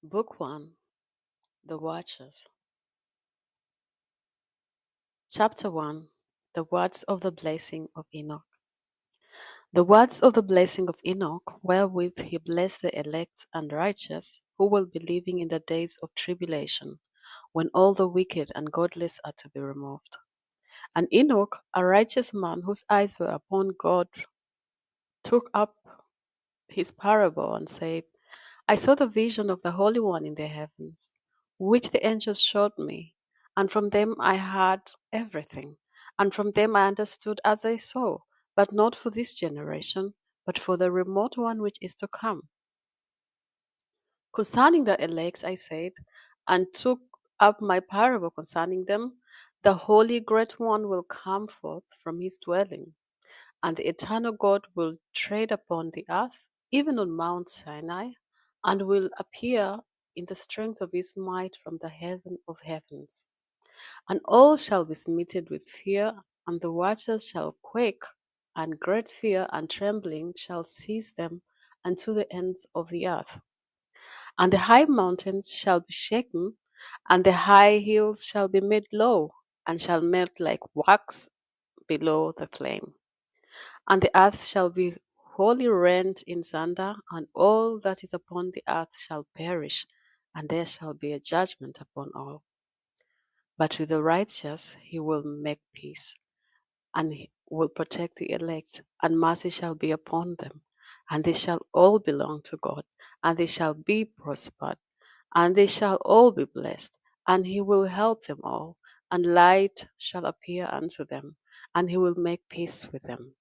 Book 1. The Watchers. Chapter 1. The Words of the Blessing of Enoch. The words of the blessing of Enoch, wherewith he blessed the elect and righteous, who will be living in the days of tribulation, when all the wicked and godless are to be removed. And Enoch, a righteous man whose eyes were upon God, took up his parable and said, I saw the vision of the Holy One in the heavens, which the angels showed me, and from them I heard everything, and from them I understood as I saw, but not for this generation, but for the remote one which is to come. Concerning the elect, I said, and took up my parable concerning them, the Holy Great One will come forth from his dwelling, and the eternal God will tread upon the earth, even on Mount Sinai, and will appear in the strength of his might from the heaven of heavens. And all shall be smitten with fear, and the watchers shall quake, and great fear and trembling shall seize them unto the ends of the earth. And the high mountains shall be shaken, and the high hills shall be made low, and shall melt like wax below the flame. And the earth shall be wholly rent in sunder, and all that is upon the earth shall perish, and there shall be a judgment upon all. But with the righteous he will make peace, and he will protect the elect, and mercy shall be upon them, and they shall all belong to God, and they shall be prospered, and they shall all be blessed, and he will help them all, and light shall appear unto them, and he will make peace with them.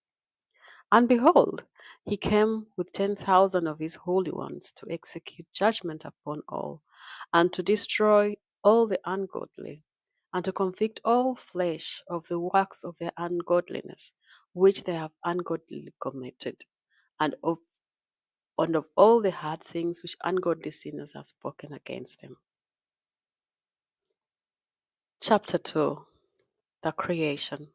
And behold, he came with 10,000 of his holy ones to execute judgment upon all, and to destroy all the ungodly, and to convict all flesh of the works of their ungodliness, which they have ungodly committed, and of all the hard things which ungodly sinners have spoken against him. Chapter 2. The Creation.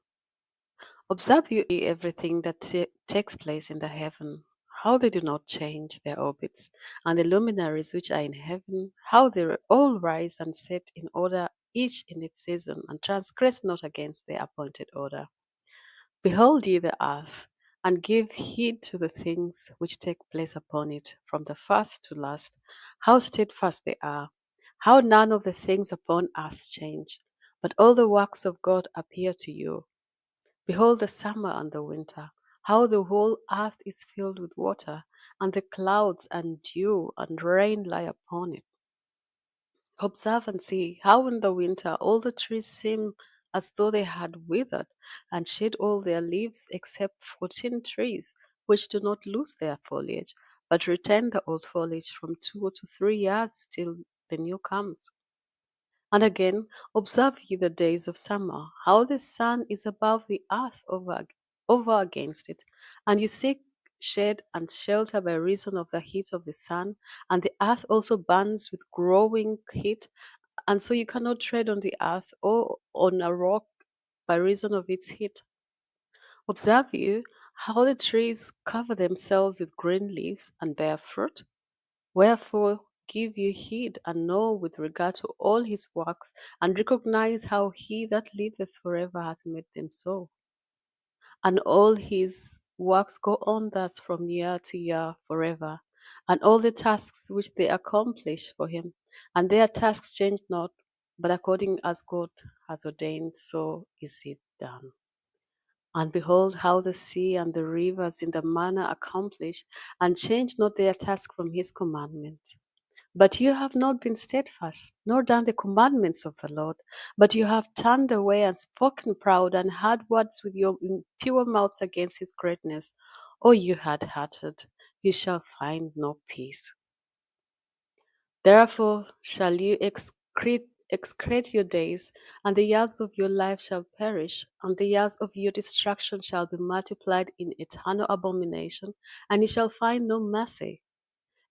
Observe you everything that takes place in the heaven, how they do not change their orbits, and the luminaries which are in heaven, how they all rise and set in order, each in its season, and transgress not against their appointed order. Behold ye the earth, and give heed to the things which take place upon it, from the first to last, how steadfast they are, how none of the things upon earth change, but all the works of God appear to you. Behold the summer and the winter, how the whole earth is filled with water, and the clouds and dew and rain lie upon it. Observe and see how in the winter all the trees seem as though they had withered, and shed all their leaves except 14 trees, which do not lose their foliage, but retain the old foliage from 2 to 3 years till the new comes. And again, observe ye the days of summer, how the sun is above the earth over against it, and you seek shade and shelter by reason of the heat of the sun, and the earth also burns with growing heat, and so you cannot tread on the earth or on a rock by reason of its heat. Observe you how the trees cover themselves with green leaves and bear fruit. Wherefore give ye heed, and know with regard to all his works, and recognize how he that liveth forever hath made them so. And all his works go on thus from year to year forever, and all the tasks which they accomplish for him, and their tasks change not, but according as God hath ordained, so is it done. And behold, how the sea and the rivers in the manner accomplish, and change not their task from his commandment. But you have not been steadfast, nor done the commandments of the Lord, but you have turned away and spoken proud and hard words with your impure mouths against his greatness. O you hard-hearted, you shall find no peace. Therefore shall you excrete your days, and the years of your life shall perish, and the years of your destruction shall be multiplied in eternal abomination, and you shall find no mercy.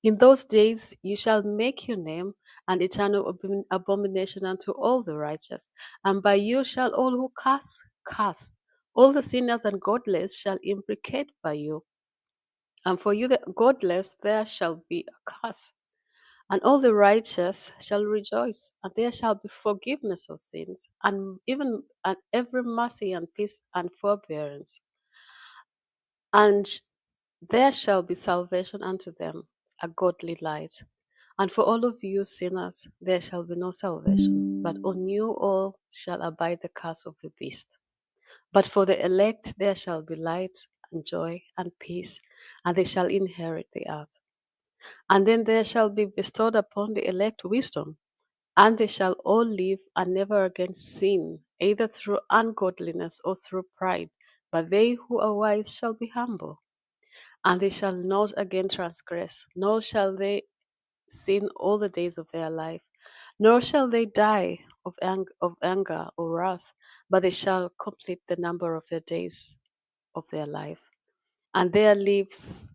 In those days you shall make your name an eternal abomination unto all the righteous, and by you shall all who curse. All the sinners and godless shall imprecate by you, and for you the godless there shall be a curse. And all the righteous shall rejoice, and there shall be forgiveness of sins, and every mercy and peace and forbearance. And there shall be salvation unto them, a godly light. And for all of you sinners, there shall be no salvation, but on you all shall abide the curse of the beast. But for the elect, there shall be light and joy and peace, and they shall inherit the earth. And then there shall be bestowed upon the elect wisdom, and they shall all live and never again sin, either through ungodliness or through pride. But they who are wise shall be humble, and they shall not again transgress, nor shall they sin all the days of their life, nor shall they die of anger or wrath, but they shall complete the number of their days of their life, and their lives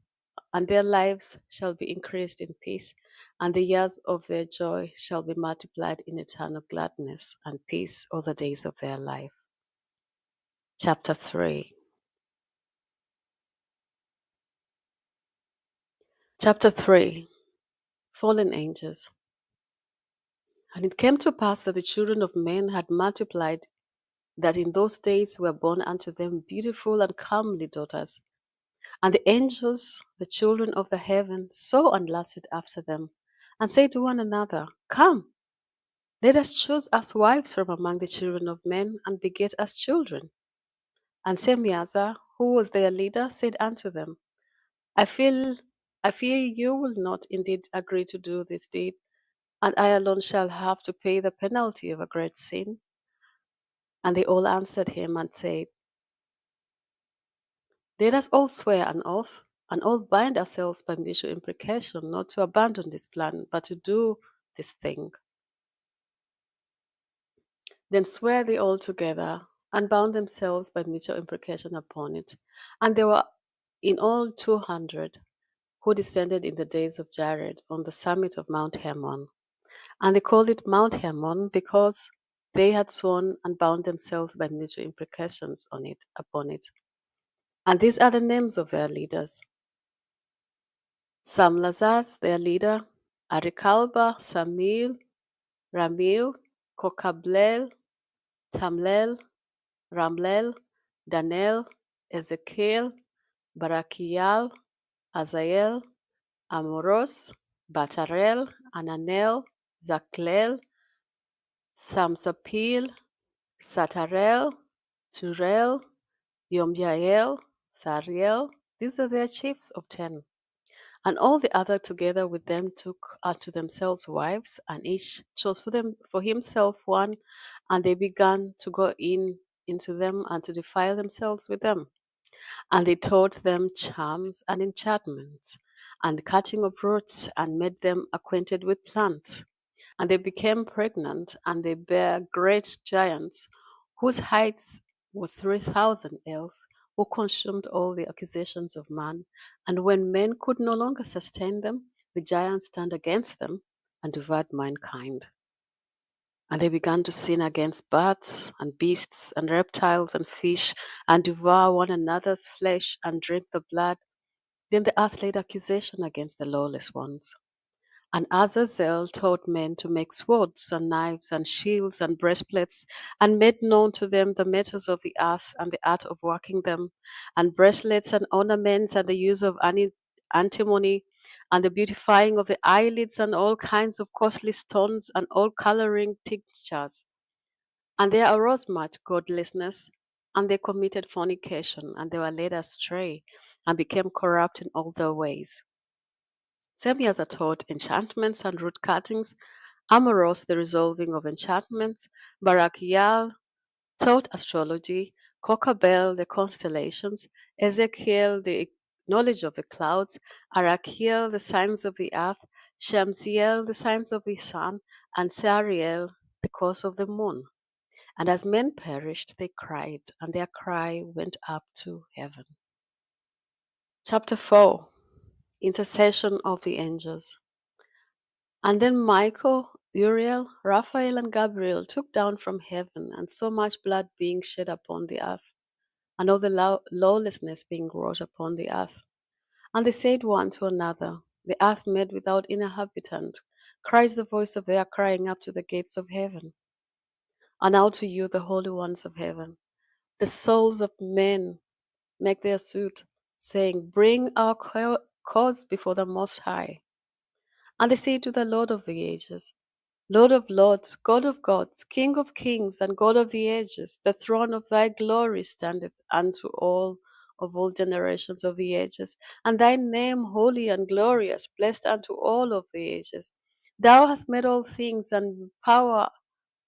shall be increased in peace, and the years of their joy shall be multiplied in eternal gladness and peace all the days of their life. Chapter 3. Chapter 3. Fallen angels. And it came to pass that the children of men had multiplied, that in those days were born unto them beautiful and comely daughters. And the angels, the children of the heaven, saw and lusted after them, and said to one another, Come, let us choose us wives from among the children of men, and beget us children. And Semjaza, who was their leader, said unto them, I fear you will not indeed agree to do this deed, and I alone shall have to pay the penalty of a great sin. And they all answered him and said, Let us all swear an oath, and all bind ourselves by mutual imprecation, not to abandon this plan, but to do this thing. Then sware they all together, and bound themselves by mutual imprecation upon it. And there were in all 200, who descended in the days of Jared on the summit of Mount Hermon. And they called it Mount Hermon because they had sworn and bound themselves by mutual imprecations upon it. And these are the names of their leaders: Semjaza, their leader, Arikalba, Samil, Ramil, Kokablel, Tamlel, Ramlel, Danel, Ezekiel, Barakiel, Azael, Amoros, Batarel, Ananel, Zaklel, Samsapil, Satarel, Turel, Yomyael, Sariel. These are their chiefs of 10. And all the other together with them took unto themselves wives, and each chose for himself one, and they began to go into them and to defile themselves with them. And they taught them charms and enchantments, and cutting of roots, and made them acquainted with plants. And they became pregnant, and they bare great giants, whose heights was 3,000 ells, who consumed all the accusations of man. And when men could no longer sustain them, the giants turned against them and devoured mankind. And they began to sin against birds and beasts and reptiles and fish, and devour one another's flesh and drink the blood. Then the earth laid accusation against the lawless ones. And Azazel taught men to make swords and knives and shields and breastplates, and made known to them the metals of the earth and the art of working them, and bracelets and ornaments, and the use of antimony, and the beautifying of the eyelids, and all kinds of costly stones, and all coloring tinctures. And there arose much godlessness, and they committed fornication, and they were led astray, and became corrupt in all their ways. Semjaza taught enchantments and root cuttings, Amoros the resolving of enchantments, Barakiel taught astrology, Kokabel the constellations, Ezekiel the knowledge of the clouds, Arakiel the signs of the earth, Shamsiel the signs of the sun, and Sariel the course of the moon. And as men perished, they cried, and their cry went up to heaven. Chapter 4. Intercession of the angels. And then Michael, Uriel, Raphael, and Gabriel took down from heaven, and so much blood being shed upon the earth, and all the lawlessness being wrought upon the earth. And they said one to another, The earth made without inhabitant, cries the voice of their crying up to the gates of heaven. And now to you, the holy ones of heaven, the souls of men make their suit, saying, Bring our cause before the Most High. And they say to the Lord of the ages, Lord of lords, God of gods, King of kings, and God of the ages, the throne of thy glory standeth unto all of all generations of the ages, and thy name holy and glorious, blessed unto all of the ages. Thou hast made all things, and power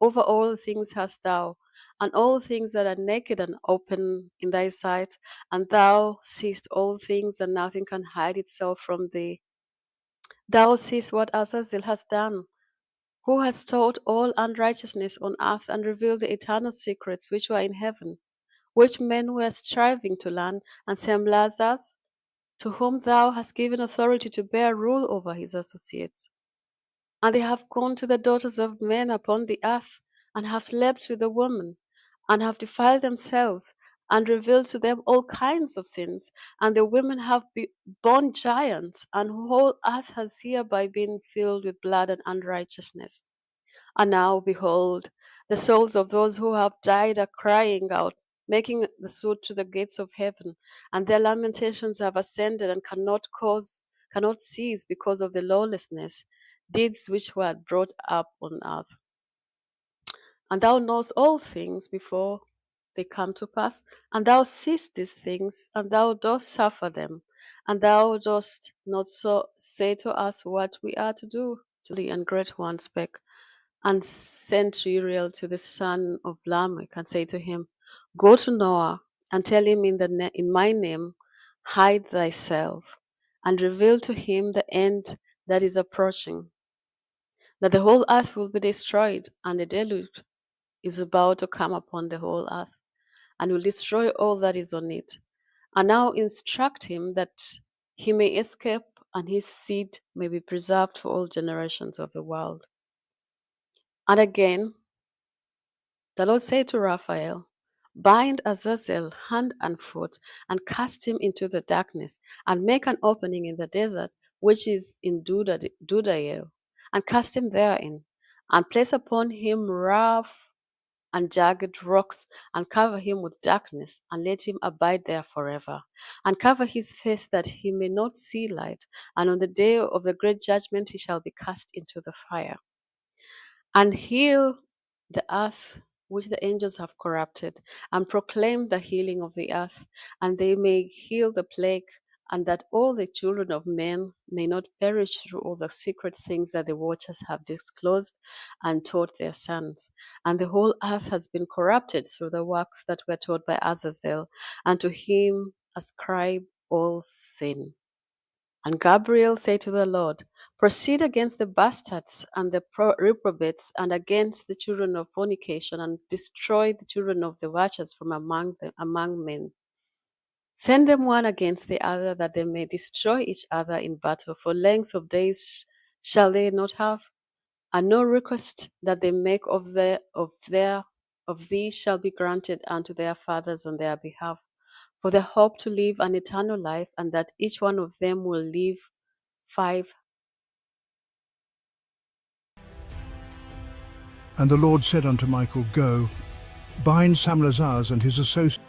over all things hast thou, and all things that are naked and open in thy sight, and thou seest all things, and nothing can hide itself from thee. Thou seest what Azazel has done, who has taught all unrighteousness on earth and revealed the eternal secrets which were in heaven, which men were striving to learn, and Semjaza, to whom thou hast given authority to bear rule over his associates. And they have gone to the daughters of men upon the earth, and have slept with the woman, and have defiled themselves, and revealed to them all kinds of sins. And the women have borne giants, and whole earth has hereby been filled with blood and unrighteousness. And now, behold, the souls of those who have died are crying out, making the suit to the gates of heaven, and their lamentations have ascended and cannot cease because of the lawlessness, deeds which were brought up on earth. And thou knowest all things before they come to pass, and thou seest these things, and thou dost suffer them, and thou dost not so say to us what we are to do. To the and great one spake, and sent Uriel to the son of Lamech, and say to him, Go to Noah, and tell him in my name, hide thyself, and reveal to him the end that is approaching, that the whole earth will be destroyed, and a deluge is about to come upon the whole earth, and will destroy all that is on it. And now instruct him that he may escape, and his seed may be preserved for all generations of the world. And again, the Lord said to Raphael, Bind Azazel hand and foot, and cast him into the darkness, and make an opening in the desert, which is in Dudael, and cast him therein, and place upon him rough and jagged rocks, and cover him with darkness, and let him abide there forever, and cover his face that he may not see light, and on the day of the great judgment he shall be cast into the fire. And heal the earth which the angels have corrupted, and proclaim the healing of the earth, and they may heal the plague, and that all the children of men may not perish through all the secret things that the watchers have disclosed and taught their sons. And the whole earth has been corrupted through the works that were taught by Azazel, and to him ascribe all sin. And Gabriel said to the Lord, Proceed against the bastards and the reprobates, and against the children of fornication, and destroy the children of the watchers from among men. Send them one against the other, that they may destroy each other in battle. For length of days shall they not have, and no request that they make of thee shall be granted unto their fathers on their behalf. For they hope to live an eternal life, and that each one of them will live 5. And the Lord said unto Michael, Go, bind Semjaza and his associates,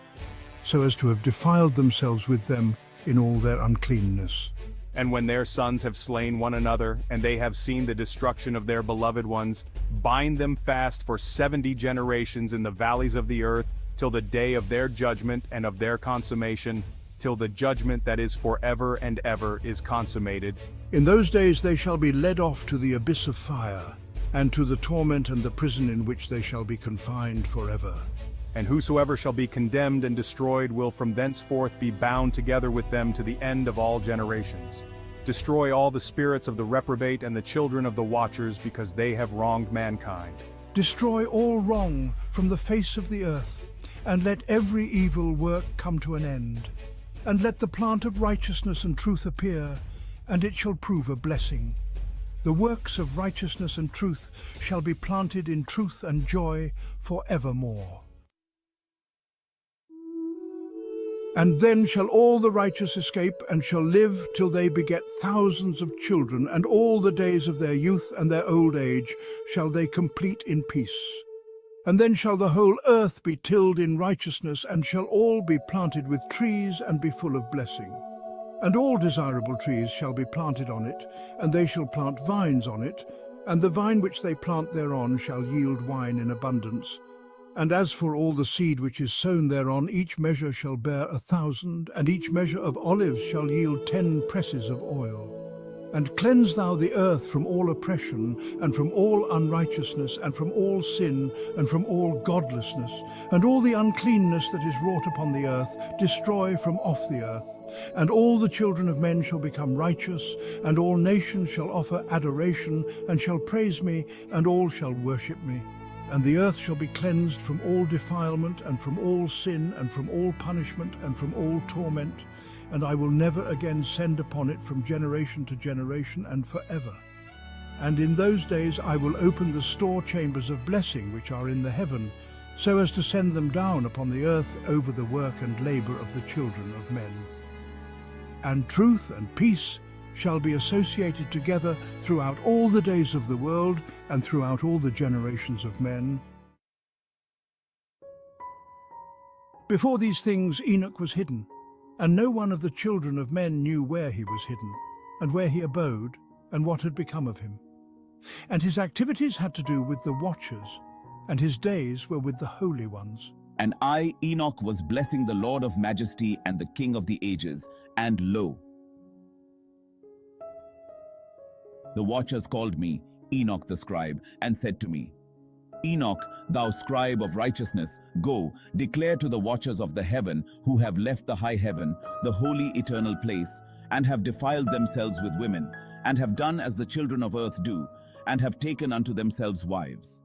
so as to have defiled themselves with them in all their uncleanness. And when their sons have slain one another, and they have seen the destruction of their beloved ones, bind them fast for 70 generations in the valleys of the earth, till the day of their judgment and of their consummation, till the judgment that is forever and ever is consummated. In those days they shall be led off to the abyss of fire, and to the torment and the prison in which they shall be confined forever. And whosoever shall be condemned and destroyed will from thenceforth be bound together with them to the end of all generations. Destroy all the spirits of the reprobate and the children of the watchers, because they have wronged mankind. Destroy all wrong from the face of the earth, and let every evil work come to an end. And let the plant of righteousness and truth appear, and it shall prove a blessing. The works of righteousness and truth shall be planted in truth and joy for evermore. And then shall all the righteous escape, and shall live till they beget thousands of children, and all the days of their youth and their old age shall they complete in peace. And then shall the whole earth be tilled in righteousness, and shall all be planted with trees, and be full of blessing. And all desirable trees shall be planted on it, and they shall plant vines on it, and the vine which they plant thereon shall yield wine in abundance. And as for all the seed which is sown thereon, each measure shall bear 1,000, and each measure of olives shall yield 10 presses of oil. And cleanse thou the earth from all oppression, and from all unrighteousness, and from all sin, and from all godlessness, and all the uncleanness that is wrought upon the earth, destroy from off the earth. And all the children of men shall become righteous, and all nations shall offer adoration, and shall praise me, and all shall worship me. And the earth shall be cleansed from all defilement, and from all sin, and from all punishment, and from all torment. And I will never again send upon it from generation to generation, and forever. And in those days I will open the store chambers of blessing which are in the heaven, so as to send them down upon the earth over the work and labor of the children of men. And truth and peace shall be associated together throughout all the days of the world, and throughout all the generations of men. Before these things Enoch was hidden, and no one of the children of men knew where he was hidden, and where he abode, and what had become of him. And his activities had to do with the watchers, and his days were with the holy ones. And I, Enoch, was blessing the Lord of majesty and the King of the ages, and lo, the watchers called me, Enoch the scribe, and said to me, Enoch, thou scribe of righteousness, go, declare to the watchers of the heaven, who have left the high heaven, the holy eternal place, and have defiled themselves with women, and have done as the children of earth do, and have taken unto themselves wives.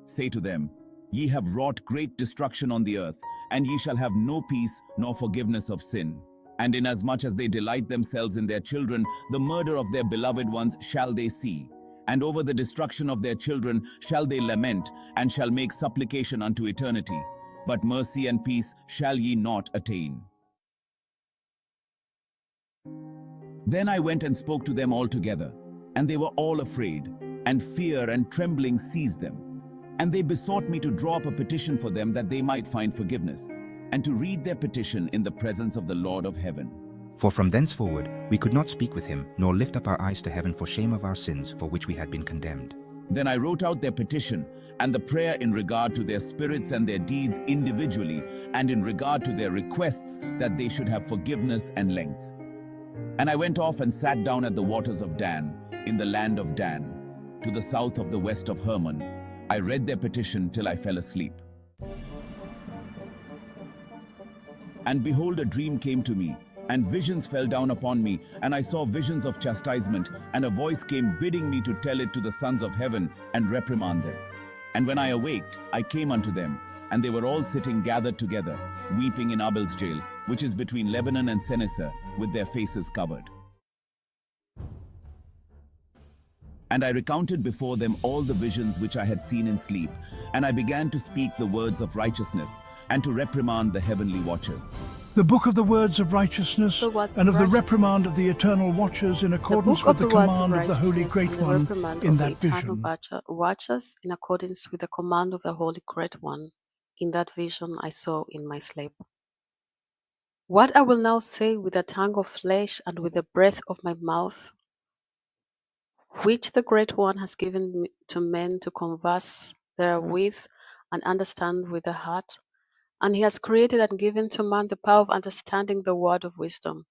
Say to them, Ye have wrought great destruction on the earth, and ye shall have no peace nor forgiveness of sin. And inasmuch as they delight themselves in their children, the murder of their beloved ones shall they see. And over the destruction of their children shall they lament, and shall make supplication unto eternity. But mercy and peace shall ye not attain. Then I went and spoke to them all together, and they were all afraid, and fear and trembling seized them. And they besought me to draw up a petition for them, that they might find forgiveness, and to read their petition in the presence of the Lord of heaven. For from thenceforward we could not speak with him, nor lift up our eyes to heaven for shame of our sins, for which we had been condemned. Then I wrote out their petition, and the prayer in regard to their spirits and their deeds individually, and in regard to their requests, that they should have forgiveness and length. And I went off and sat down at the waters of Dan, in the land of Dan, to the south of the west of Hermon. I read their petition till I fell asleep. And behold, a dream came to me, and visions fell down upon me, and I saw visions of chastisement, and a voice came bidding me to tell it to the sons of heaven, and reprimand them. And when I awaked, I came unto them, and they were all sitting gathered together, weeping in Abel's jail, which is between Lebanon and Senecer, with their faces covered. And I recounted before them all the visions which I had seen in sleep, and I began to speak the words of righteousness, and to reprimand the heavenly watchers. The book of the words of righteousness, The words and of of the righteousness. reprimand of the eternal watchers, in The accordance book with of the the words of command of the Holy righteousness Great and the One reprimand in of the that eternal vision. watchers in accordance with the command of the Holy Great One in that vision I saw in my sleep. What I will now say with the tongue of flesh and with the breath of my mouth, which the Great One has given to men to converse therewith and understand with the heart, and he has created and given to man the power of understanding the word of wisdom.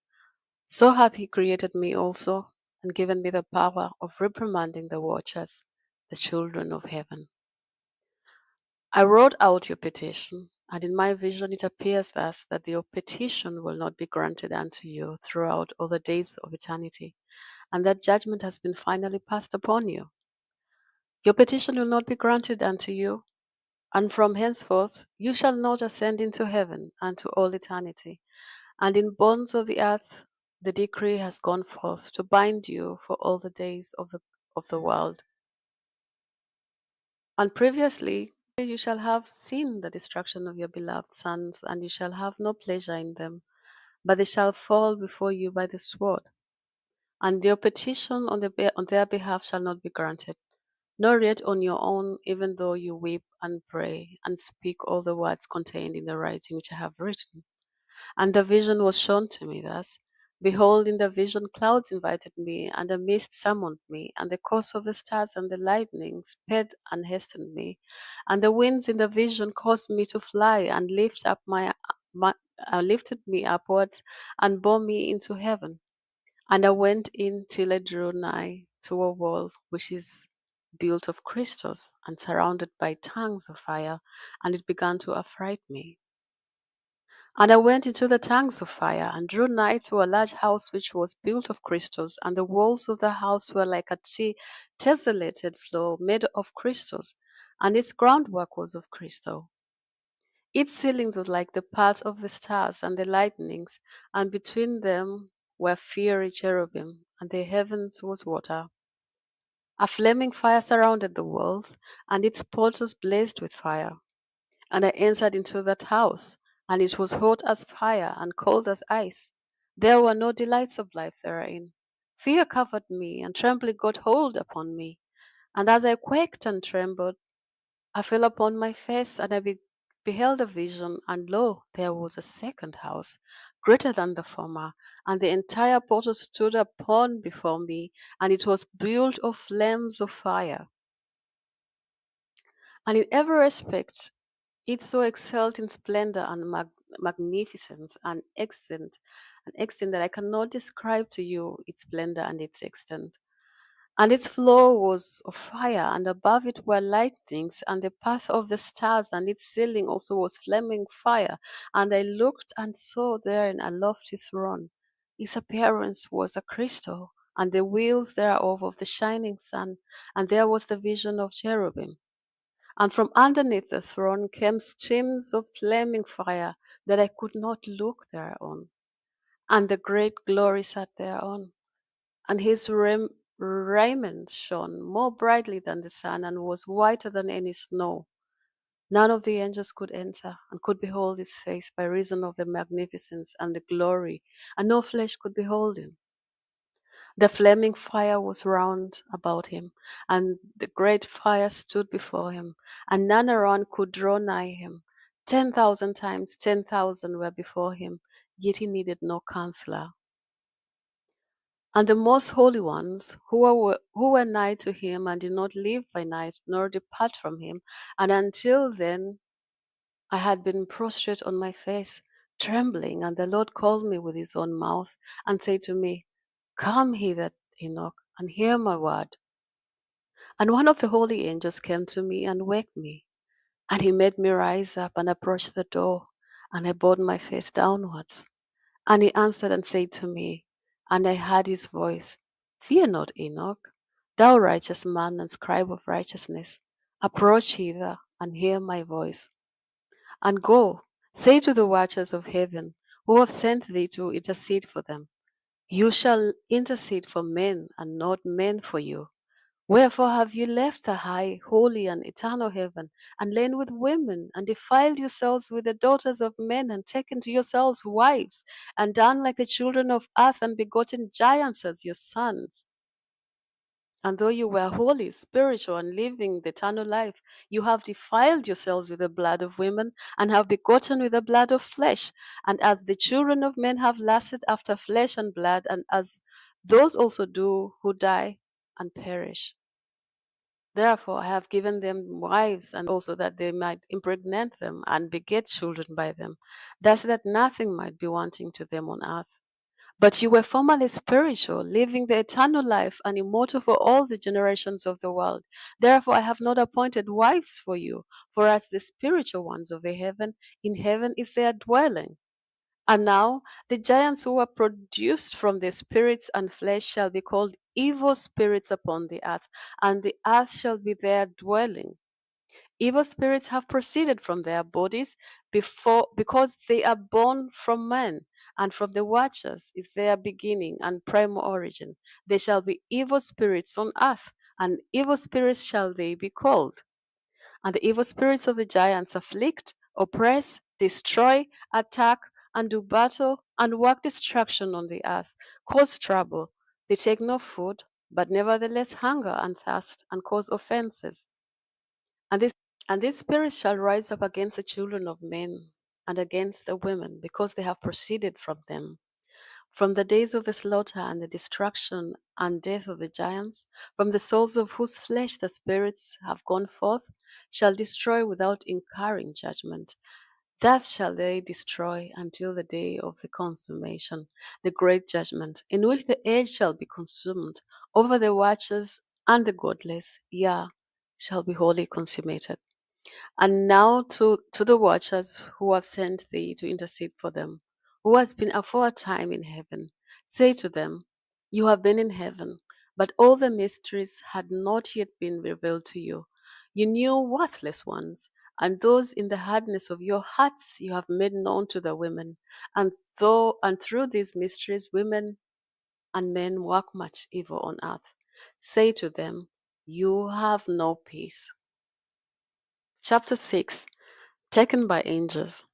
So hath he created me also, and given me the power of reprimanding the watchers, the children of heaven. I wrote out your petition, and in my vision it appears thus, that your petition will not be granted unto you throughout all the days of eternity, and that judgment has been finally passed upon you. Your petition will not be granted unto you, and from henceforth you shall not ascend into heaven unto all eternity. And in bonds of the earth the decree has gone forth to bind you for all the days of the world. And previously you shall have seen the destruction of your beloved sons, and you shall have no pleasure in them. but they shall fall before you by the sword, and your petition on their behalf shall not be granted, nor yet on your own, even though you weep and pray and speak all the words contained in the writing which I have written. And the vision was shown to me thus. Behold, in the vision clouds invited me, and a mist summoned me, and the course of the stars and the lightning sped and hastened me, and the winds in the vision caused me to fly and lifted me upwards and bore me into heaven. And I went in till I drew nigh to a wall which is built of crystals and surrounded by tongues of fire, and it began to affright me. And I went into the tongues of fire, and drew nigh to a large house which was built of crystals, and the walls of the house were like a tessellated floor made of crystals, and its groundwork was of crystal. Its ceilings were like the part of the stars and the lightnings, and between them were fiery cherubim, and the heavens was water. A flaming fire surrounded the walls, and its portals blazed with fire. And I entered into that house, and it was hot as fire and cold as ice. There were no delights of life therein. Fear covered me, and trembling got hold upon me. And as I quaked and trembled, I fell upon my face, and beheld a vision, and lo, there was a second house, greater than the former, and the entire portal stood upon before me, and it was built of flames of fire. And in every respect it so excelled in splendor and magnificence and extent that I cannot describe to you its splendor and its extent. And its floor was of fire, and above it were lightnings, and the path of the stars, and its ceiling also was flaming fire. And I looked and saw therein a lofty throne. Its appearance was a crystal, and the wheels thereof of the shining sun, and there was the vision of cherubim. And from underneath the throne came streams of flaming fire, that I could not look thereon. And the great glory sat thereon. And his raiment shone more brightly than the sun, and was whiter than any snow. None of the angels could enter, and could behold his face by reason of the magnificence and the glory, and no flesh could behold him. The flaming fire was round about him, and the great fire stood before him, and none around could draw nigh him. 10,000 times 10,000 were before him, yet he needed no counselor. And the most holy ones, who were nigh to him, and did not live by night, nor depart from him, and until then I had been prostrate on my face, trembling, and the Lord called me with his own mouth, and said to me, Come hither, Enoch, and hear my word. And one of the holy angels came to me and waked me, and he made me rise up and approach the door, and I bowed my face downwards. And he answered and said to me, and I heard his voice, Fear not, Enoch, thou righteous man and scribe of righteousness, approach hither and hear my voice. And go, say to the watchers of heaven, who have sent thee to intercede for them, You shall intercede for men, and not men for you. Wherefore have you left the high, holy, and eternal heaven, and lain with women, and defiled yourselves with the daughters of men, and taken to yourselves wives, and done like the children of earth, and begotten giants as your sons? And though you were holy, spiritual, and living the eternal life, you have defiled yourselves with the blood of women, and have begotten with the blood of flesh. And as the children of men have lusted after flesh and blood, and as those also do who die and perish. Therefore I have given them wives, and also that they might impregnate them and beget children by them, thus that nothing might be wanting to them on earth. But you were formerly spiritual, living the eternal life and immortal for all the generations of the world. Therefore I have not appointed wives for you, for as the spiritual ones of the heaven, in heaven is their dwelling. And now the giants who were produced from the spirits and flesh shall be called evil spirits upon the earth, and the earth shall be their dwelling. Evil spirits have proceeded from their bodies because they are born from men, and from the watchers is their beginning and primal origin. They shall be evil spirits on earth, and evil spirits shall they be called. And the evil spirits of the giants afflict, oppress, destroy, attack, and do battle and work destruction on the earth, cause trouble. They take no food, but nevertheless hunger and thirst and cause offenses. And this and these spirits shall rise up against the children of men and against the women, because they have proceeded from them. From the days of the slaughter and the destruction and death of the giants, from the souls of whose flesh the spirits have gone forth, shall destroy without incurring judgment. Thus shall they destroy until the day of the consummation, the great judgment, in which the age shall be consumed over the watchers and the godless, shall be wholly consummated. And now to the watchers who have sent thee to intercede for them, who has been aforetime in heaven, say to them, you have been in heaven, but all the mysteries had not yet been revealed to you. You knew worthless ones, and those in the hardness of your hearts you have made known to the women. And through these mysteries women and men work much evil on earth. Say to them, you have no peace. Chapter 6. Taken by angels.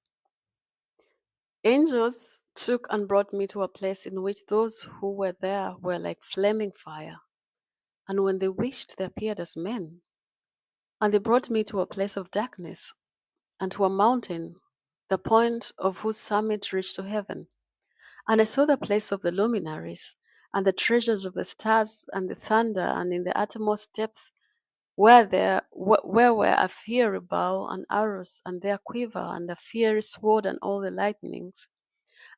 Angels took and brought me to a place in which those who were there were like flaming fire. And when they wished, they appeared as men. And they brought me to a place of darkness, and to a mountain, the point of whose summit reached to heaven. And I saw the place of the luminaries, and the treasures of the stars, and the thunder, and in the uttermost depth where were a fiery bow and arrows, and their quiver, and a fiery sword, and all the lightnings.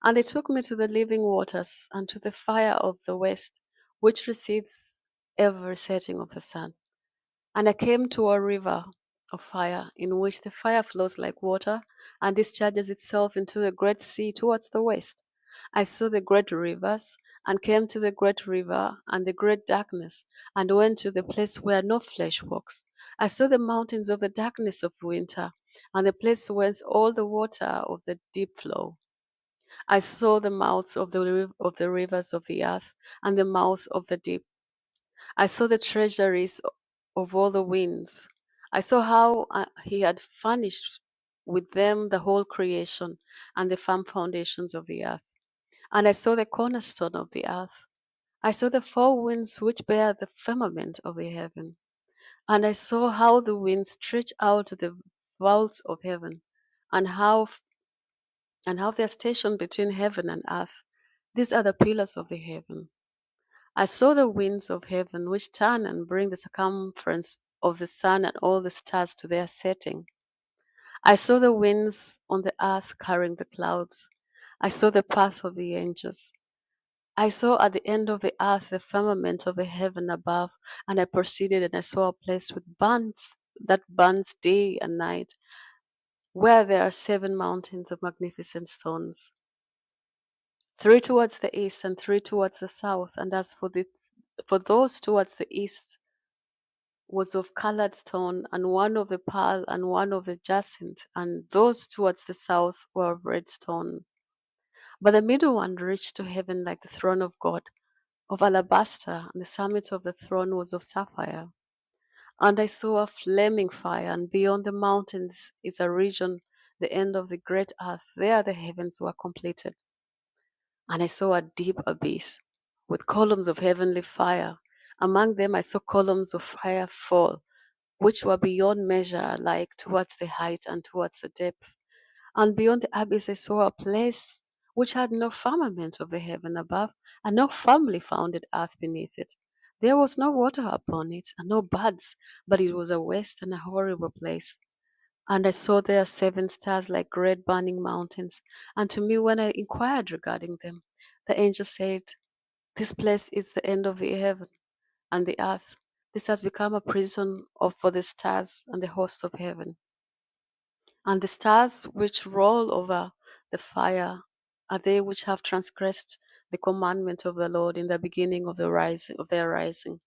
And they took me to the living waters, and to the fire of the west, which receives every setting of the sun. And I came to a river of fire, in which the fire flows like water, and discharges itself into the great sea towards the west. I saw the great rivers, and came to the great river, and the great darkness, and went to the place where no flesh walks. I saw the mountains of the darkness of winter, and the place whence all the water of the deep flow. I saw the mouths of of the rivers of the earth, and the mouth of the deep. I saw the treasuries of all the winds. I saw how he had furnished with them the whole creation and the firm foundations of the earth. And I saw the cornerstone of the earth. I saw the four winds which bear the firmament of the heaven. And I saw how the winds stretch out the vaults of heaven, and how they are stationed between heaven and earth. These are the pillars of the heaven. I saw the winds of heaven which turn and bring the circumference of the sun and all the stars to their setting. I saw the winds on the earth carrying the clouds. I saw the path of the angels. I saw at the end of the earth the firmament of the heaven above, and I proceeded and I saw a place with burns that burns day and night, where there are 7 mountains of magnificent stones, 3 towards the east and 3 towards the south. And as for those towards the east was of colored stone, and one of the pearl, and one of the jacinth, and those towards the south were of red stone. But the middle one reached to heaven like the throne of God, of alabaster, and the summit of the throne was of sapphire. And I saw a flaming fire, and beyond the mountains is a region, the end of the great earth. There the heavens were completed. And I saw a deep abyss, with columns of heavenly fire. Among them I saw columns of fire fall, which were beyond measure, like towards the height and towards the depth. And beyond the abyss I saw a place which had no firmament of the heaven above, and no firmly founded earth beneath it. There was no water upon it, and no birds, but it was a waste and a horrible place. And I saw there 7 stars like great burning mountains. And to me, when I inquired regarding them, the angel said, this place is the end of the heaven and the earth. This has become a prison for the stars and the host of heaven. And the stars which roll over the fire are they which have transgressed the commandment of the Lord in the beginning of their rising,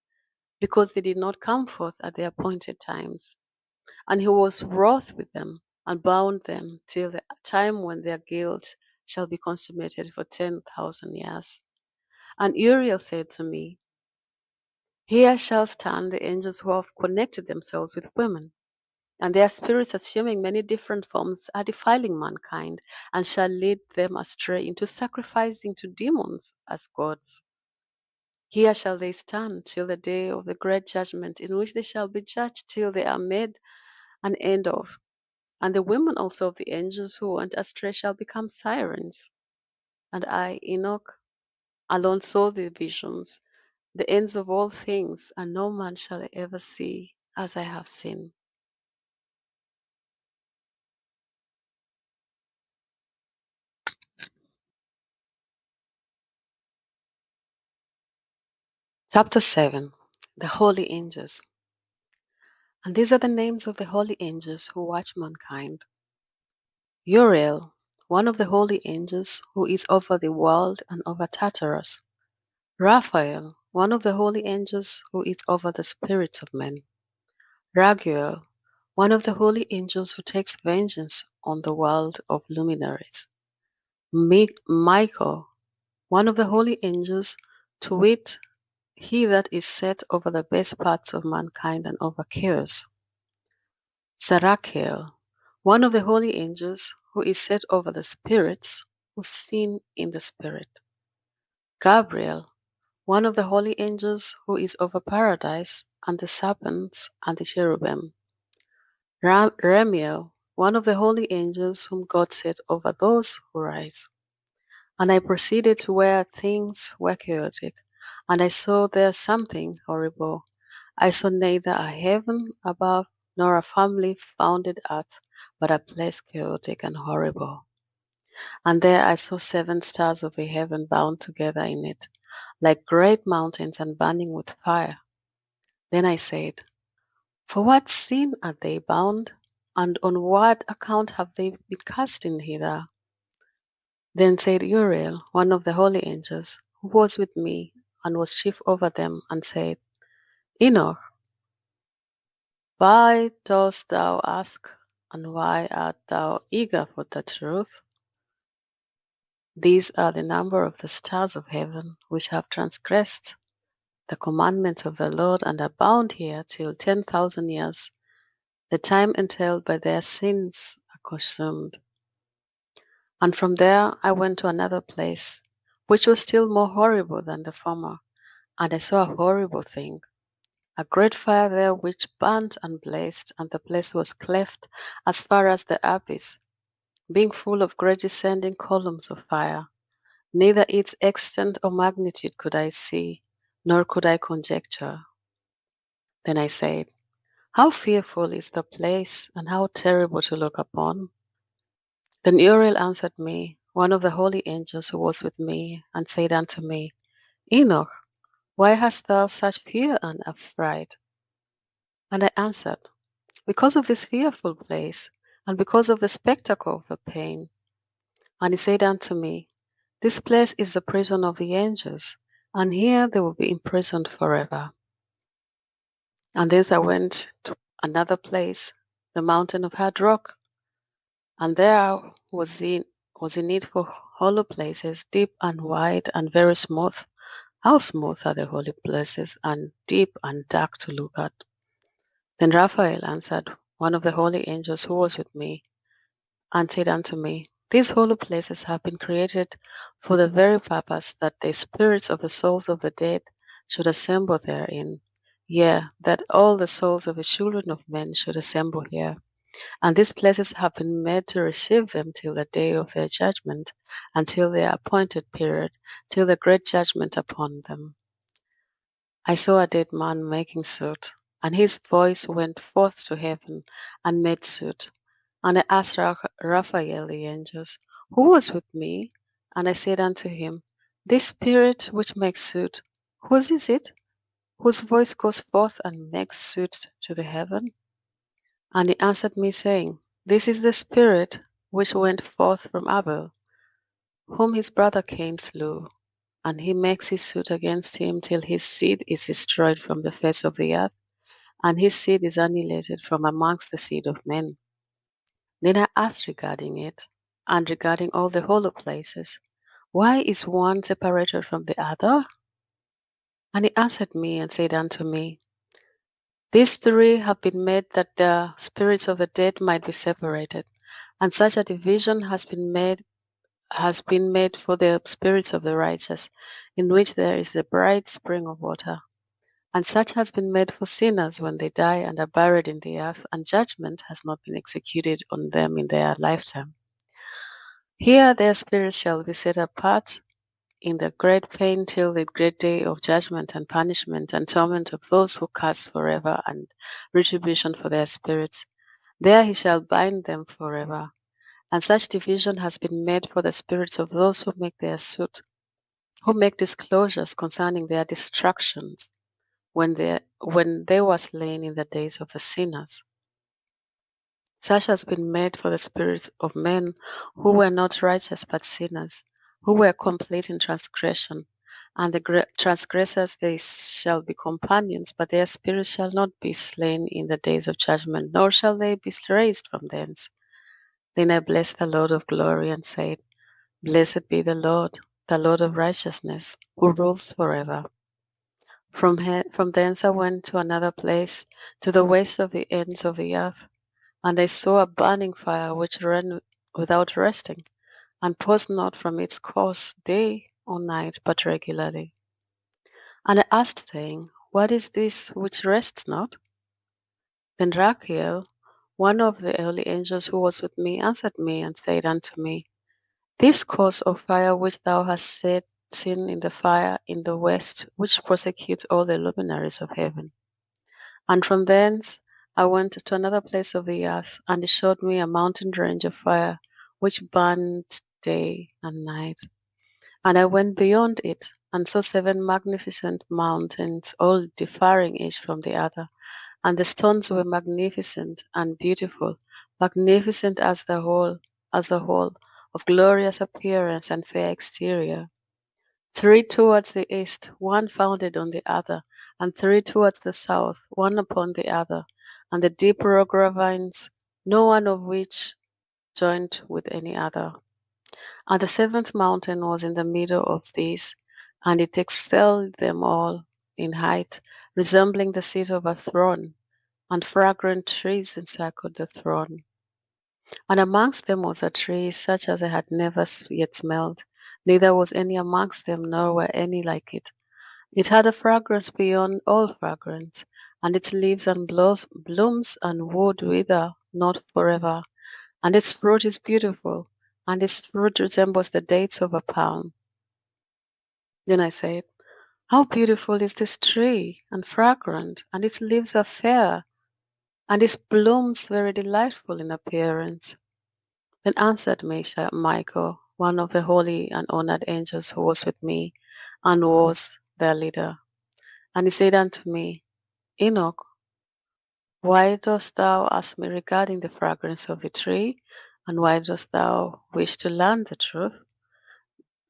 because they did not come forth at the appointed times. And he was wroth with them and bound them till the time when their guilt shall be consummated for 10,000 years. And Uriel said to me, here shall stand the angels who have connected themselves with women, And their spirits, assuming many different forms, are defiling mankind, and shall lead them astray into sacrificing to demons as gods. Here shall they stand till the day of the great judgment, in which they shall be judged till they are made an end of. And the women also of the angels who went astray shall become sirens. And I, Enoch, alone saw the visions, the ends of all things, and no man shall ever see as I have seen. Chapter 7. The Holy Angels. And these are the names of the holy angels who watch mankind. Uriel, one of the holy angels who is over the world and over Tartarus. Raphael, one of the holy angels who is over the spirits of men. Raguel, one of the holy angels who takes vengeance on the world of luminaries. Michael, one of the holy angels, to wit, he that is set over the best parts of mankind and over chaos. Sarakiel, one of the holy angels, who is set over the spirits who sin in the spirit. Gabriel, one of the holy angels, who is over paradise and the serpents and the cherubim. Ramiel, one of the holy angels whom God set over those who rise. And I proceeded to where things were chaotic, and I saw there something horrible. I saw neither a heaven above nor a firmly founded earth, but a place chaotic and horrible. And there I saw 7 stars of the heaven bound together in it, like great mountains and burning with fire. Then I said, for what sin are they bound, and on what account have they been cast in hither? Then said Uriel, one of the holy angels, who was with me, and was chief over them, and said, Enoch, why dost thou ask, and why art thou eager for the truth? These are the number of the stars of heaven, which have transgressed the commandments of the Lord, and are bound here till 10,000 years. The time entailed by their sins are consumed. And from there I went to another place, which was still more horrible than the former, and I saw a horrible thing, a great fire there which burnt and blazed, and the place was cleft as far as the abyss, being full of great descending columns of fire. Neither its extent or magnitude could I see, nor could I conjecture. Then I said, how fearful is the place, and how terrible to look upon! Then Uriel answered me, one of the holy angels who was with me, and said unto me, Enoch, why hast thou such fear and affright? And I answered, because of this fearful place, and because of the spectacle of the pain. And he said unto me, this place is the prison of the angels, and here they will be imprisoned forever. And thence I went to another place, the mountain of hard rock, and there was in it for hollow places, deep and wide and very smooth. How smooth are the holy places, and deep and dark to look at. Then Raphael answered, one of the holy angels who was with me, and said unto me, these holy places have been created for the very purpose that the spirits of the souls of the dead should assemble therein, yea, that all the souls of the children of men should assemble here. And these places have been made to receive them till the day of their judgment, until their appointed period, till the great judgment upon them. I saw a dead man making suit, and his voice went forth to heaven and made suit. And I asked Raphael the angels, who was with me? And I said unto him, this spirit which makes suit, whose is it? Whose voice goes forth and makes suit to the heaven? And he answered me, saying, this is the spirit which went forth from Abel, whom his brother Cain slew, and he makes his suit against him till his seed is destroyed from the face of the earth, and his seed is annihilated from amongst the seed of men. Then I asked regarding it, and regarding all the holy places, why is one separated from the other? And he answered me and said unto me, These three have been made that the spirits of the dead might be separated, and such a division has been made for the spirits of the righteous, in which there is a bright spring of water. And such has been made for sinners when they die and are buried in the earth, and judgment has not been executed on them in their lifetime. Here their spirits shall be set apart in the great pain till the great day of judgment and punishment and torment of those who curse forever, and retribution for their spirits. There he shall bind them forever. And such division has been made for the spirits of those who make disclosures concerning their destructions when they were slain in the days of the sinners. Such has been made for the spirits of men who were not righteous but sinners, who were complete in transgression. And the transgressors they shall be companions, but their spirits shall not be slain in the days of judgment, nor shall they be raised from thence. Then I blessed the Lord of glory and said, Blessed be the Lord of righteousness, who rules forever. From thence I went to another place, to the waste of the ends of the earth. And I saw a burning fire which ran without resting, and paused not from its course day or night, but regularly. And I asked, saying, What is this which rests not? Then Rachiel, one of the early angels who was with me, answered me and said unto me, This course of fire which thou hast seen in the fire in the west, which prosecutes all the luminaries of heaven. And from thence I went to another place of the earth, and he showed me a mountain range of fire, which burned day and night. And I went beyond it, and saw 7 magnificent mountains, all differing each from the other. And the stones were magnificent and beautiful, magnificent as a whole, of glorious appearance and fair exterior. 3 towards the east, one founded on the other, and 3 towards the south, one upon the other, and the deep rock ravines, no one of which joined with any other. And the 7th mountain was in the middle of these, and it excelled them all in height, resembling the seat of a throne, and fragrant trees encircled the throne. And amongst them was a tree such as I had never yet smelled, neither was any amongst them, nor were any like it. It had a fragrance beyond all fragrance, and its leaves and blooms and wood wither not forever. And its fruit is beautiful, and its fruit resembles the dates of a palm. Then I said, How beautiful is this tree, and fragrant, and its leaves are fair, and its blooms very delightful in appearance. Then answered me Michael, one of the holy and honored angels who was with me, and was their leader. And he said unto me, Enoch, why dost thou ask me regarding the fragrance of the tree, and why dost thou wish to learn the truth?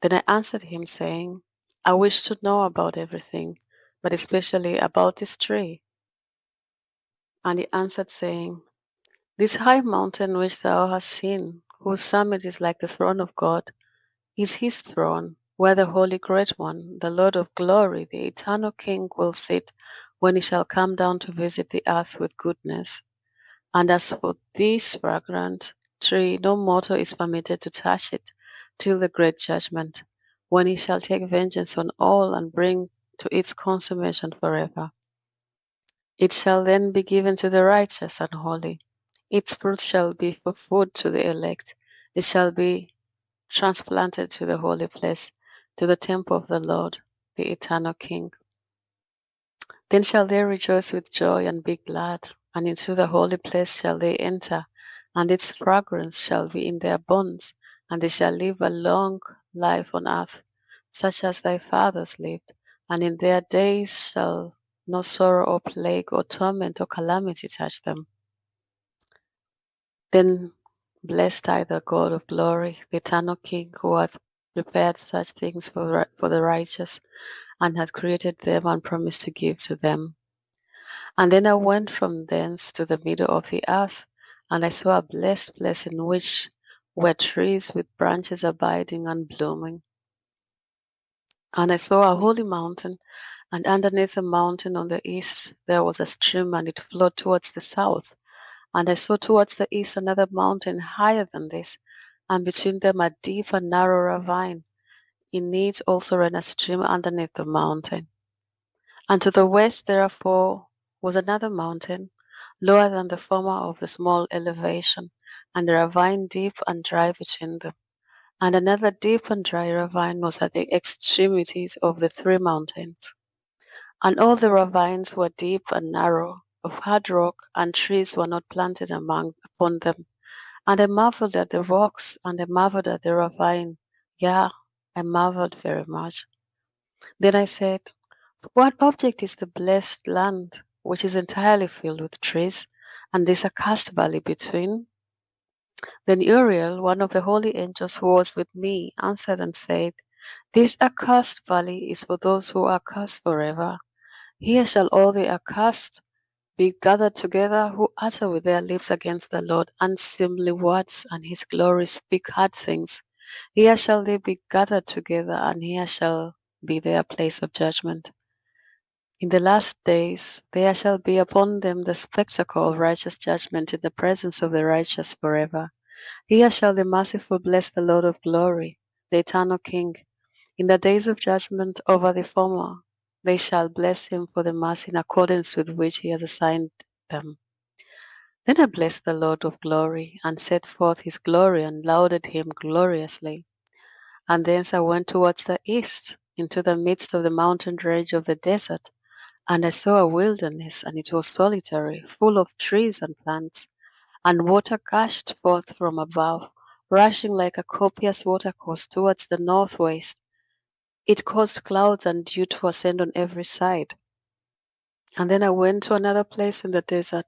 Then I answered him, saying, I wish to know about everything, but especially about this tree. And he answered, saying, This high mountain which thou hast seen, whose summit is like the throne of God, is his throne, where the Holy Great One, the Lord of glory, the eternal King, will sit when he shall come down to visit the earth with goodness. And as for this fragrant tree, no mortal is permitted to touch it till the great judgment, when he shall take vengeance on all and bring to its consummation forever. It shall then be given to the righteous and holy. Its fruit shall be for food to the elect. It shall be transplanted to the holy place, to the temple of the Lord, the eternal King. Then shall they rejoice with joy and be glad, and into the holy place shall they enter, and its fragrance shall be in their bones, and they shall live a long life on earth, such as thy fathers lived, and in their days shall no sorrow or plague or torment or calamity touch them. Then blessed I the God of glory, the eternal King, who hath prepared such things for the righteous, and hath created them and promised to give to them. And then I went from thence to the middle of the earth, and I saw a blessed place in which were trees with branches abiding and blooming, And I saw a holy mountain, and underneath the mountain on the east there was a stream, and it flowed towards the south. And I saw towards the east another mountain higher than this, and between them a deep and narrow ravine. In it also ran a stream underneath the mountain. And to the west therefore was another mountain, lower than the former of the small elevation, and a ravine deep and dry between them. And another deep and dry ravine was at the extremities of the three mountains. And all the ravines were deep and narrow, of hard rock, and trees were not planted upon them. And I marveled at the rocks, and I marveled at the ravine. Yeah, I marveled very much. Then I said, what object is the blessed land, which is entirely filled with trees, and this accursed valley between? Then Uriel, one of the holy angels who was with me, answered and said, this accursed valley is for those who are cursed forever. Here shall all the accursed be gathered together, who utter with their lips against the Lord unseemly words, and his glory speak hard things. Here shall they be gathered together, and here shall be their place of judgment. In the last days there shall be upon them the spectacle of righteous judgment in the presence of the righteous forever. Here shall the merciful bless the Lord of glory, the eternal King. In the days of judgment over the former, they shall bless him for the mercy in accordance with which he has assigned them. Then I blessed the Lord of glory, and set forth his glory, and lauded him gloriously. And thence I went towards the east, into the midst of the mountain range of the desert. And I saw a wilderness, and it was solitary, full of trees and plants. And water gushed forth from above, rushing like a copious watercourse towards the northwest. It caused clouds and dew to ascend on every side. And then I went to another place in the desert,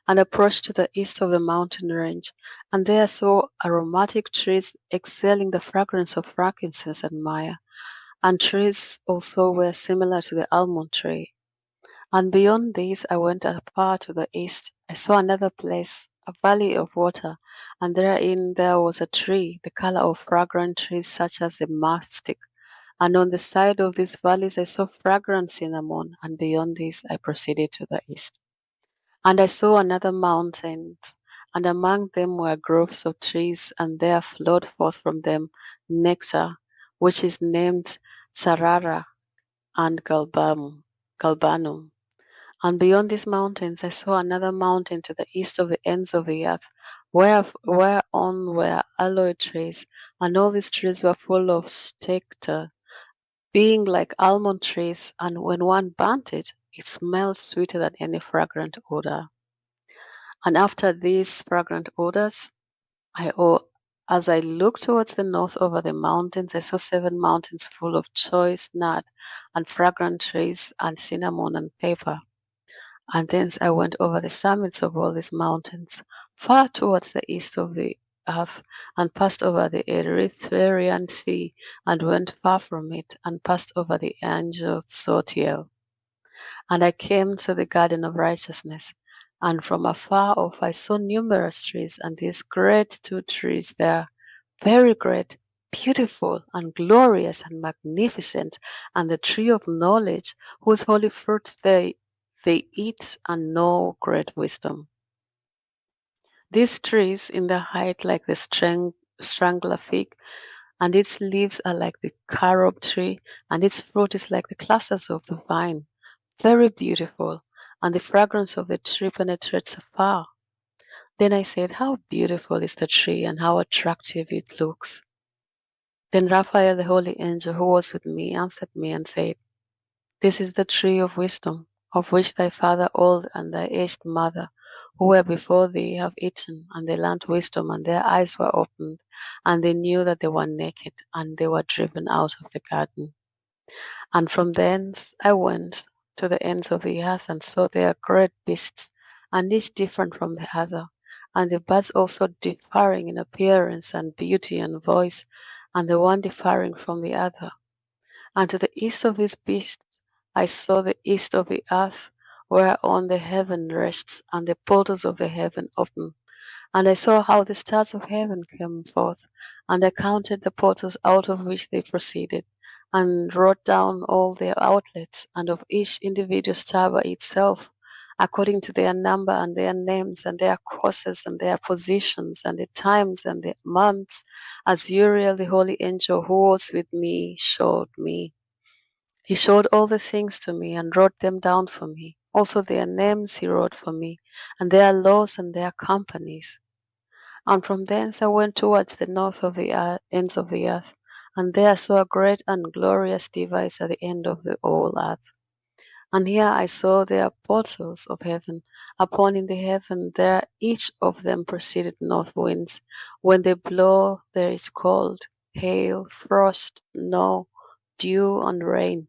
and approached to the east of the mountain range. And there I saw aromatic trees exhaling the fragrance of frankincense and myrrh. And trees also were similar to the almond tree. And beyond these I went afar to the east. I saw another place, a valley of water, and therein there was a tree, the color of fragrant trees such as the mastic. And on the side of these valleys I saw fragrant cinnamon, and beyond these I proceeded to the east. And I saw another mountain, and among them were groves of trees, and there flowed forth from them nectar, which is named Sarara and Galbanum. And beyond these mountains I saw another mountain to the east of the ends of the earth, whereon were aloe trees, and all these trees were full of stector, being like almond trees, and when one burnt it, it smelled sweeter than any fragrant odor. And after these fragrant odors, as I looked towards the north over the mountains, I saw 7 mountains full of choice nut and fragrant trees and cinnamon and pepper. And thence I went over the summits of all these mountains, far towards the east of the earth, and passed over the Erythraean Sea, and went far from it, and passed over the angel Sotiel. And I came to the garden of righteousness, and from afar off I saw numerous trees, and these great 2 trees there, very great, beautiful, and glorious, and magnificent, and the tree of knowledge, whose holy fruits they eat and know great wisdom. These trees in the height like the strangler fig, and its leaves are like the carob tree, and its fruit is like the clusters of the vine, very beautiful, and the fragrance of the tree penetrates afar. Then I said, how beautiful is the tree, and how attractive it looks. Then Raphael, the holy angel who was with me, answered me and said, this is the tree of wisdom, of which thy father old and thy aged mother, who were before thee, have eaten, and they learned wisdom, and their eyes were opened, and they knew that they were naked, and they were driven out of the garden. And from thence I went to the ends of the earth, and saw there great beasts, and each different from the other, and the birds also differing in appearance and beauty and voice, and the one differing from the other. And to the east of these beasts I saw the east of the earth, whereon the heaven rests, and the portals of the heaven open. And I saw how the stars of heaven came forth, and I counted the portals out of which they proceeded, and wrote down all their outlets, and of each individual star by itself, according to their number and their names and their courses and their positions and the times and the months, as Uriel the holy angel who was with me showed me. He showed all the things to me and wrote them down for me. Also their names he wrote for me, and their laws and their companies. And from thence I went towards the north of the ends of the earth, and there saw a great and glorious device at the end of the whole earth. And here I saw their portals of heaven. Upon in the heaven there each of them proceeded north winds. When they blow there is cold, hail, frost, snow, dew, and rain.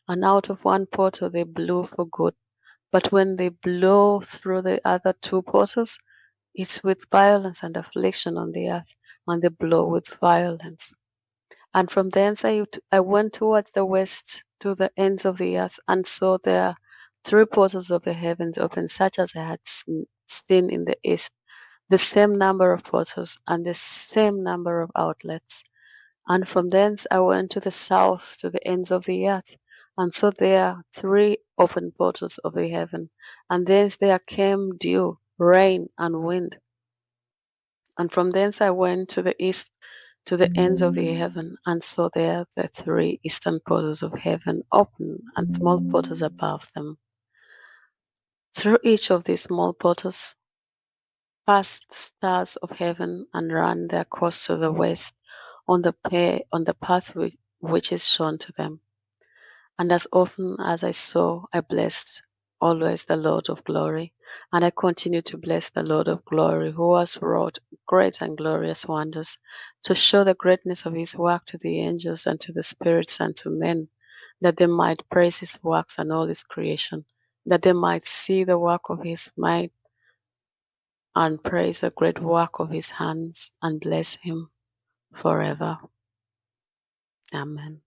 And out of one portal they blew for good. But when they blow through the other two portals, it's with violence and affliction on the earth, and they blow with violence. And from thence I went towards the west to the ends of the earth, and saw there three portals of the heavens open, such as I had seen in the east, the same number of portals, and the same number of outlets. And from thence I went to the south to the ends of the earth, and saw there three open portals of the heaven, and thence there came dew, rain, and wind. And from thence I went to the east to the ends of the heaven, and saw there the three eastern portals of heaven open, and small portals above them. Through each of these small portals passed the stars of heaven, and ran their course to the west on the path which is shown to them. And as often as I saw, I blessed always the Lord of glory. And I continue to bless the Lord of glory, who has wrought great and glorious wonders, to show the greatness of his work to the angels and to the spirits and to men, that they might praise his works and all his creation, that they might see the work of his might and praise the great work of his hands, and bless him forever. Amen.